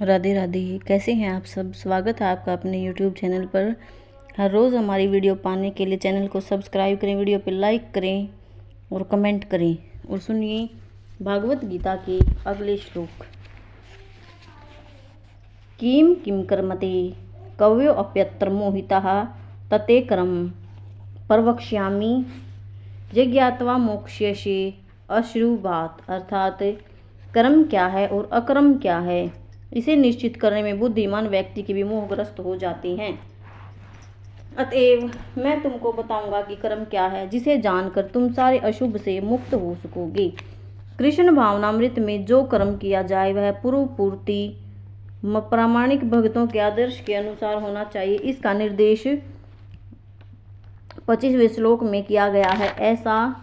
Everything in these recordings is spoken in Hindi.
राधे राधे। कैसे हैं आप सब। स्वागत है आपका अपने YouTube चैनल पर। हर रोज़ हमारी वीडियो पाने के लिए चैनल को सब्सक्राइब करें, वीडियो पे लाइक करें और कमेंट करें। और सुनिए भागवत गीता के अगले श्लोक। किम किम कर्मते कवयो अप्यत्र मोहिताः तते कर्म प्रवक्ष्यामि जिज्ञात्वा मोक्ष्यसे अश्रुवात्। अर्थात कर्म क्या है और अकर्म क्या है, इसे निश्चित करने में बुद्धिमान व्यक्ति के भी मोहग्रस्त हो जाते हैं। अतएव मैं तुमको बताऊंगा कि कर्म क्या है, जिसे जानकर तुम सारे अशुभ से मुक्त हो सकोगे। कृष्ण भावनामृत में जो कर्म किया जाए वह पूर्व पूर्ति प्रामाणिक भक्तों के आदर्श के अनुसार होना चाहिए। इसका निर्देश 25वें श्लोक में किया गया है। ऐसा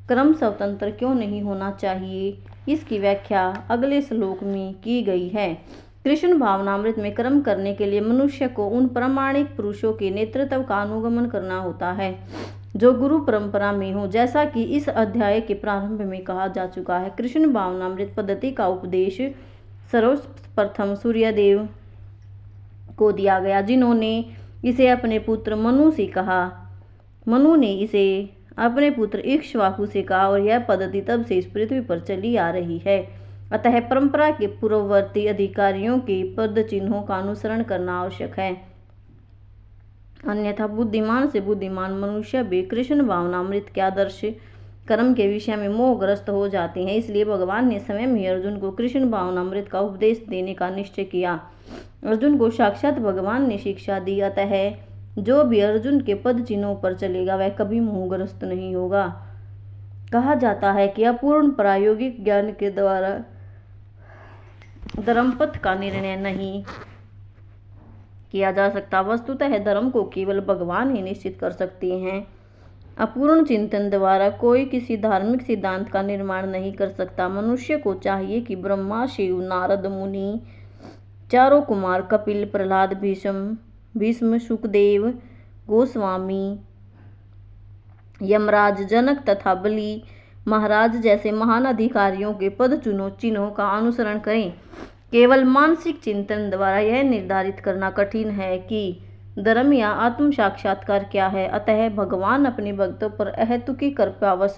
कर्म स्वतंत्र क्यों नहीं होना चाहिए, इसकी व्याख्या अगले श्लोक में की गई है। कृष्ण भावनामृत में कर्म करने के लिए मनुष्य को उन प्रामाणिक पुरुषों के नेतृत्व का अनुगमन करना होता है जो गुरु परंपरा में हो, जैसा कि इस अध्याय के प्रारंभ में कहा जा चुका है। कृष्ण भावनामृत पद्धति का उपदेश सर्वप्रथम सूर्यदेव को दिया गया, जिन्होंने इसे अपने पुत्र मनु से कहा। मनु ने इसे अपने पुत्र इक्ष्वाकु से कहा और यह पद्धति तब से इस पृथ्वी पर चली आ रही है। अतः परंपरा के पूर्ववर्ती अधिकारियों के पद चिन्हों का अनुसरण करना आवश्यक है, अन्यथा बुद्धिमान से बुद्धिमान मनुष्य भी कृष्ण भावनामृत के आदर्श कर्म के विषय में मोहग्रस्त हो जाते हैं। इसलिए भगवान ने स्वयं ही अर्जुन को कृष्ण भावनामृत का उपदेश देने का निश्चय किया। अर्जुन को साक्षात भगवान ने शिक्षा दी। अतः जो भी अर्जुन के पद चिन्हों पर चलेगा वह कभी मोहग्रस्त नहीं होगा। कहा जाता है कि अपूर्ण प्रायोगिक ज्ञान के द्वारा धर्मपथ का निर्णय नहीं किया जा सकता। वस्तुतः धर्म को केवल भगवान ही निश्चित कर सकते हैं। अपूर्ण चिंतन द्वारा कोई किसी धार्मिक सिद्धांत का निर्माण नहीं कर सकता। मनुष्य को चाहिए कि ब्रह्मा, शिव, नारद मुनि, चारों कुमार, कपिल, प्रहलाद, भीष्म, सुखदेव गोस्वामी, यमराज, जनक तथा बलि महाराज जैसे महान अधिकारियों के पद चिन्हों का अनुसरण करें। केवल मानसिक चिंतन द्वारा यह निर्धारित करना कठिन है कि धर्म या आत्म साक्षात्कार क्या है। अतः भगवान अपने भक्तों पर अहेतुकी कृपावश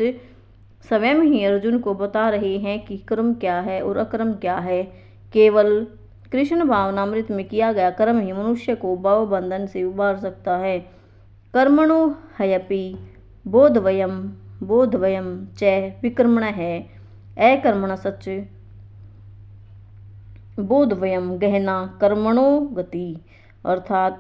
स्वयं ही अर्जुन को बता रहे हैं कि कर्म क्या है और अकर्म क्या है। केवल कृष्ण भावनामृत में किया गया कर्म ही मनुष्य को भव बंधन से उबार सकता है। कर्मणो ह्यपि बोधवयम च विकर्मणः अकर्मण सच बोधवयम गहना कर्मणो गति। अर्थात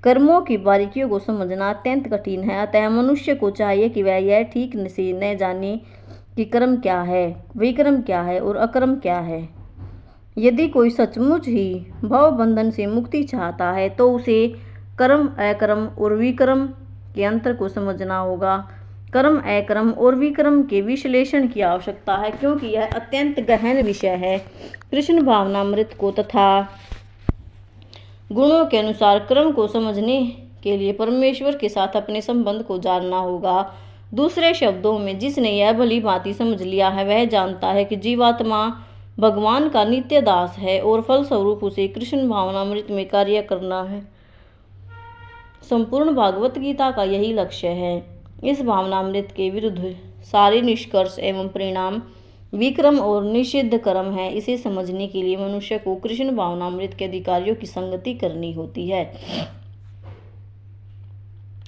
कर्मों की बारीकियों को समझना अत्यंत कठिन है। अतः मनुष्य को चाहिए कि वह यह ठीक से न जाने कि कर्म क्या है, विकर्म क्या है और अकर्म क्या है। यदि कोई सचमुच ही भव बंधन से मुक्ति चाहता है तो उसे कर्म, अकर्म और विकर्म के अंतर को समझना होगा। कर्म, अकर्म और विकर्म के विश्लेषण की आवश्यकता है, क्योंकि यह अत्यंत गहन विषय है। कृष्ण भावनामृत को तथा गुणों के अनुसार कर्म को समझने के लिए परमेश्वर के साथ अपने संबंध को जानना होगा। दूसरे शब्दों में, जिसने यह भली भांति समझ लिया है वह जानता है कि जीवात्मा भगवान का नित्य दास है और फलस्वरूप उसे कृष्ण भावनामृत में कार्य करना है। संपूर्ण भागवत गीता का यही लक्ष्य है। इस भावनामृत के विरुद्ध सारे निष्कर्ष एवं परिणाम विक्रम और निषिद्ध कर्म है। इसे समझने के लिए मनुष्य को कृष्ण भावनामृत के अधिकारियों की संगति करनी होती है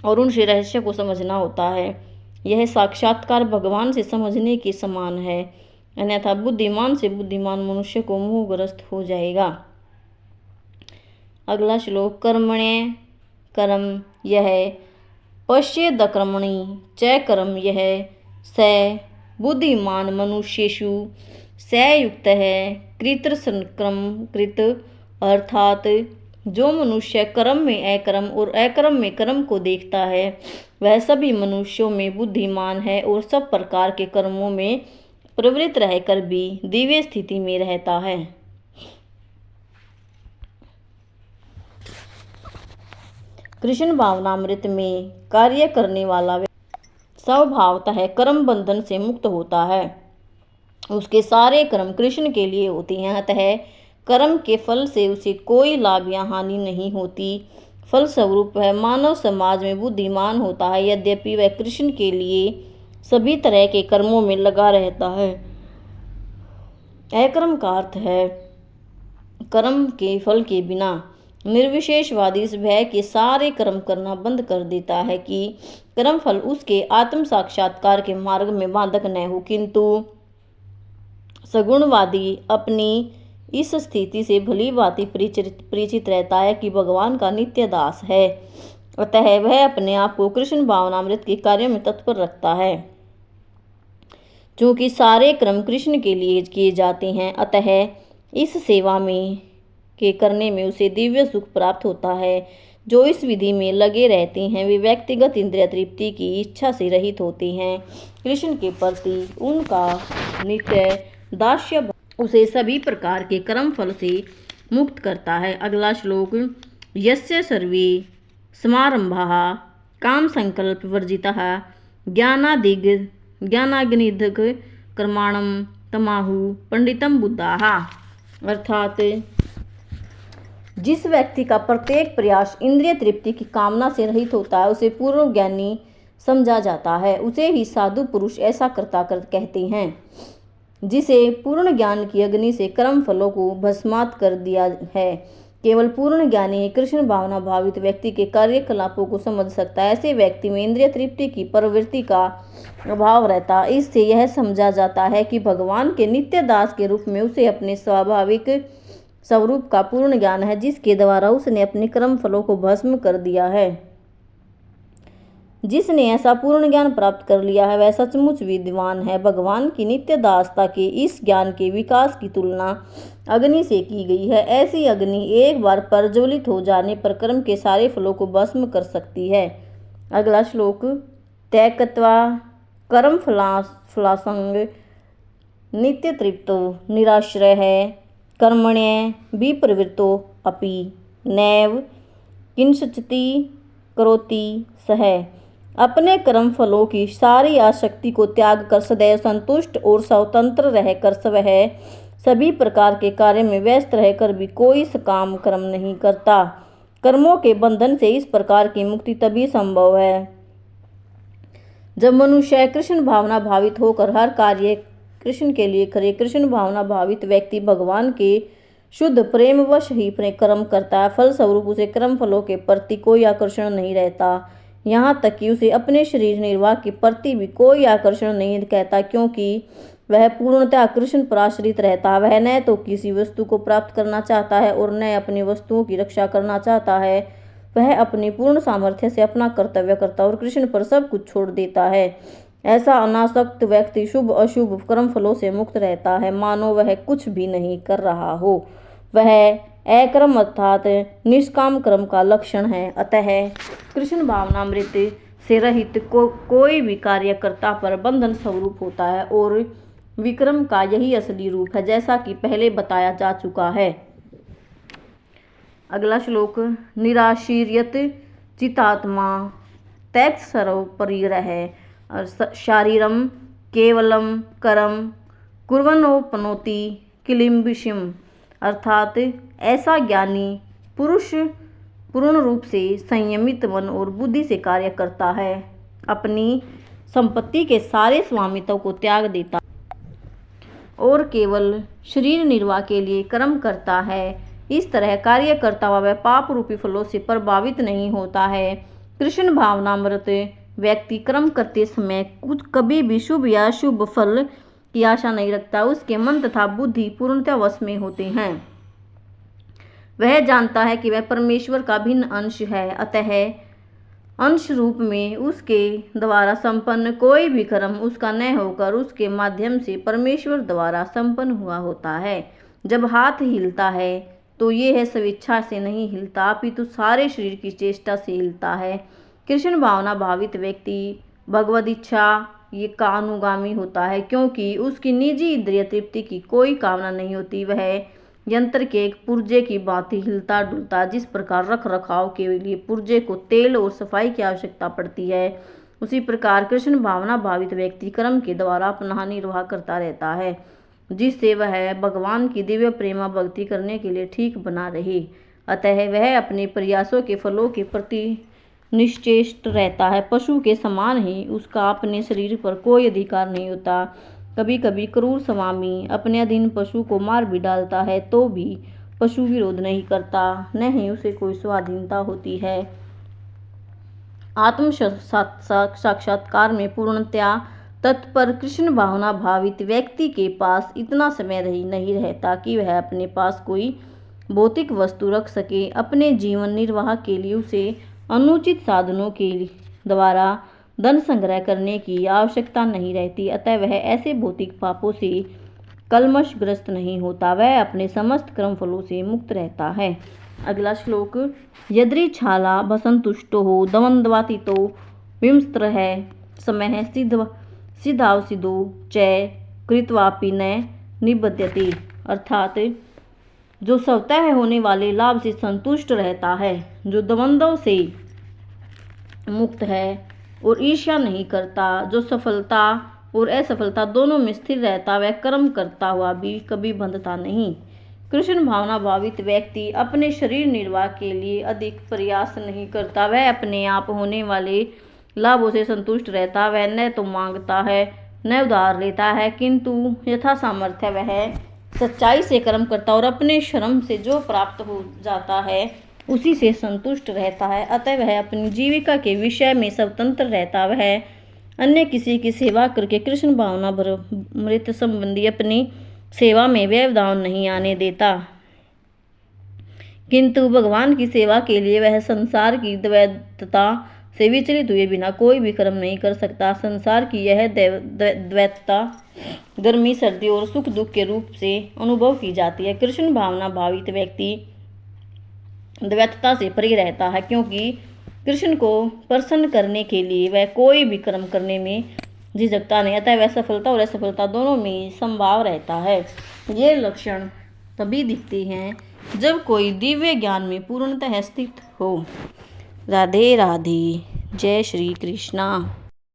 और उनसे रहस्य को समझना होता है। यह साक्षात्कार भगवान से समझने के समान है, अन्यथा बुद्धिमान से बुद्धिमान मनुष्य को मोहग्रस्त हो जाएगा। अगला श्लोक। कर्मण्य कर्म यह पश्येद कर्मणि च कर्म यह स बुद्धिमान मनुष्येषु स युक्त है कृतसंक्रम कृत। अर्थात जो मनुष्य कर्म में अकर्म और अकर्म में कर्म को देखता है वह सभी मनुष्यों में बुद्धिमान है और सब प्रकार के कर्मों में प्रवृत्त रहकर भी दिव्य स्थिति में रहता है। कृष्ण भावनामृत में कार्य करने वाला स्वभावतः कर्म बंधन से मुक्त होता है। उसके सारे कर्म कृष्ण के लिए होते हैं। अतः कर्म के फल से उसे कोई लाभ या हानि नहीं होती। फलस्वरूप वह मानव समाज में बुद्धिमान होता है, यद्यपि वह कृष्ण के लिए सभी तरह के कर्मों में लगा रहता है। अकर्म का अर्थ है कर्म के फल के बिना। निर्विशेषवादी इस भय के सारे कर्म करना बंद कर देता है कि कर्म फल उसके आत्म साक्षात्कार के मार्ग में बाधक न हो, किंतु सगुणवादी अपनी इस स्थिति से भली भांति परिचित रहता है कि भगवान का नित्य दास है, अतः वह अपने आप को कृष्ण भावनामृत के कार्य में तत्पर रखता है। चूँकि सारे कर्म कृष्ण के लिए किए जाते हैं, अतः इस सेवा में के करने में उसे दिव्य सुख प्राप्त होता है। जो इस विधि में लगे रहते हैं वे व्यक्तिगत इंद्रिय तृप्ति की इच्छा से रहित होते हैं। कृष्ण के प्रति उनका नित्य दास्य उसे सभी प्रकार के कर्म फल से मुक्त करता है। अगला श्लोक। यस्य सर्वे समारंभाः काम संकल्प वर्जिताः ज्ञानाग्निदग्ध कर्माणं तमाहु पंडितम बुद्धाः। अर्थात जिस व्यक्ति का प्रत्येक प्रयास इंद्रिय तृप्ति की कामना से रहित होता है उसे पूर्ण ज्ञानी समझा जाता है। उसे ही साधु पुरुष ऐसा करता कहते हैं। जिसे पूर्ण ज्ञान की अग्नि से कर्म फलों को भस्मात कर दिया है। केवल पूर्ण ज्ञानी ही कृष्ण भावना भावित व्यक्ति के कार्यकलापों को समझ सकता है। ऐसे व्यक्ति में इंद्रिय तृप्ति की प्रवृत्ति का अभाव रहता। इससे यह समझा जाता है कि भगवान के नित्य दास के रूप में उसे अपने स्वाभाविक स्वरूप का पूर्ण ज्ञान है, जिसके द्वारा उसने अपने कर्म फलों को भस्म कर दिया है। जिसने ऐसा पूर्ण ज्ञान प्राप्त कर लिया है वह सचमुच विद्वान है। भगवान की नित्य दासता के इस ज्ञान के विकास की तुलना अग्नि से की गई है। ऐसी अग्नि एक बार प्रज्वलित हो जाने पर कर्म के सारे फलों को भस्म कर सकती है। अगला श्लोक। त्यक्त्वा कर्म फलासंग नित्य तृप्तो निराश्रय है कर्मण्य विप्रवृत्तो अपि नैव किंचित् करोति सह। अपने कर्म फलों की सारी आसक्ति को त्याग कर सदैव संतुष्ट और स्वतंत्र रहकर वह सभी प्रकार के कार्य में व्यस्त रहकर भी कोई सकाम कर्म नहीं करता। कर्मों के बंधन से इस प्रकार की मुक्ति तभी संभव है जब मनुष्य कृष्ण भावना भावित होकर हर कार्य कृष्ण के लिए करे। कृष्ण भावना भावित व्यक्ति भगवान के शुद्ध प्रेमवश ही अपने कर्म करता है। फलस्वरूप उसे कर्म फलों के प्रति कोई आकर्षण नहीं रहता। यहाँ तक कि उसे अपने शरीर निर्वाह के प्रति भी कोई आकर्षण नहीं कहता, क्योंकि वह पूर्णतः कृष्ण पर आश्रित रहता है। वह न तो किसी वस्तु को प्राप्त करना चाहता है और न अपनी वस्तुओं की रक्षा करना चाहता है। वह अपनी पूर्ण सामर्थ्य से अपना कर्तव्य करता और कृष्ण पर सब कुछ छोड़ देता है। ऐसा अनासक्त व्यक्ति शुभ अशुभ कर्म फलों से मुक्त रहता है, मानो वह कुछ भी नहीं कर रहा हो। वह अकर्म अर्थात निष्काम कर्म का लक्षण है। अतः कृष्ण भावनामृत से रहित कोई भी कार्यकर्ता पर बंधन स्वरूप होता है और विक्रम का यही असली रूप है, जैसा कि पहले बताया जा चुका है। अगला श्लोक। निराशीर्यत चितात्मा त्यक्त सर्व परिग्रह शारीरम केवलम करम कुर्वनोपनोति किलिम्बिषिम। अर्थात ऐसा ज्ञानी पुरुष पूर्ण रूप से संयमित मन और बुद्धि से कार्य करता है, अपनी संपत्ति के सारे स्वामित्व को त्याग देता और केवल शरीर निर्वाह के लिए कर्म करता है। इस तरह कार्य करता हुआ वह पाप रूपी फलों से प्रभावित नहीं होता है। कृष्ण भावनामृत व्यक्ति कर्म करते समय कुछ कभी भी शुभ या अशुभ फल की आशा नहीं रखता। उसके मन तथा बुद्धि पूर्णतः वश में होते हैं। वह जानता है कि वह परमेश्वर का भिन्न अंश है, अतः अंश रूप में उसके द्वारा संपन्न कोई भी कर्म उसका न होकर उसके माध्यम से परमेश्वर द्वारा संपन्न हुआ होता है। जब हाथ हिलता है तो यह स्वेच्छा से नहीं हिलता, अपितु सारे शरीर की चेष्टा से हिलता है। कृष्ण भावना भावित व्यक्ति भगवद इच्छा ये का अनुगामी होता है, क्योंकि उसकी निजी इंद्रिय तृप्ति की कोई कामना नहीं होती। वह यंत्र के एक पुर्जे की भांति हिलता डुलता। जिस प्रकार रख रखाव के लिए पुर्जे को तेल और सफाई की आवश्यकता पड़ती है, उसी प्रकार कृष्ण भावना भावित व्यक्ति कर्म के द्वारा अपना निर्वाह करता रहता है। जिससे वह भगवान की दिव्य प्रेमा भक्ति करने के लिए ठीक बना रहे। अतः वह अपने प्रयासों के फलों के प्रति निश्चेष्ट रहता है। पशु के समान ही उसका अपने शरीर पर कोई अधिकार नहीं होता। कभी कभी क्रूर स्वामी अपने अधीन पशु को मार भी डालता है तो भी पशु विरोध नहीं करता, न ही उसे कोई स्वाधीनता होती है। आत्म साक्षात्कार में पूर्णतया तत्पर कृष्ण भावना भावित व्यक्ति के पास इतना समय नहीं रहता कि वह अपने पास कोई भौतिक वस्तु रख सके। अपने जीवन निर्वाह के लिए उसे अनुचित साधनों के द्वारा धन संग्रह करने की आवश्यकता नहीं रहती। अतः वह ऐसे भौतिक पापों से कलमशग्रस्त नहीं होता, वह अपने समस्त कर्मफलों से मुक्त रहता है। अगला श्लोक। यदृच्छाला भसंतुष्टो हो द्वन्द्वातीतो विमस्त्रः समः सिद्धावसिद्धो च कृत्वापि न निबध्यते। अर्थात जो स्वतः होने वाले लाभ से संतुष्ट रहता है, जो द्वंद्व से मुक्त है और ईर्ष्या नहीं करता, जो सफलता और असफलता दोनों में स्थिर रहता, वह कर्म करता हुआ भी कभी बंधता नहीं। कृष्ण भावना भावित व्यक्ति अपने शरीर निर्वाह के लिए अधिक प्रयास नहीं करता, वह अपने आप होने वाले लाभों से संतुष्ट रहता। वह न तो मांगता है न उधार लेता है, किंतु यथा सामर्थ्य वह सच्चाई से कर्म करता और अपने श्रम से जो प्राप्त हो जाता है उसी से संतुष्ट रहता है। अतः वह अपनी जीविका के विषय में स्वतंत्र रहता। वह अन्य किसी की सेवा करके कृष्ण भावना मृत संबंधी अपनी सेवा में व्यवधान नहीं आने देता, किंतु भगवान की सेवा के लिए वह संसार की द्वैतता से विचलित हुए बिना कोई भी कर्म नहीं कर सकता। संसार की यह द्वैतता गर्मी, सर्दी और सुख दुख के रूप से अनुभव की जाती है। कृष्ण भावना भावित व्यक्ति द्वैतता से परे रहता है, क्योंकि कृष्ण को प्रसन्न करने के लिए वह कोई भी कर्म करने में झिझकता नहीं। अतः वह सफलता और असफलता दोनों में संभाव रहता है। ये लक्षण तभी दिखते हैं जब कोई दिव्य ज्ञान में पूर्णतः स्थित हो। राधे राधे। जय श्री कृष्णा।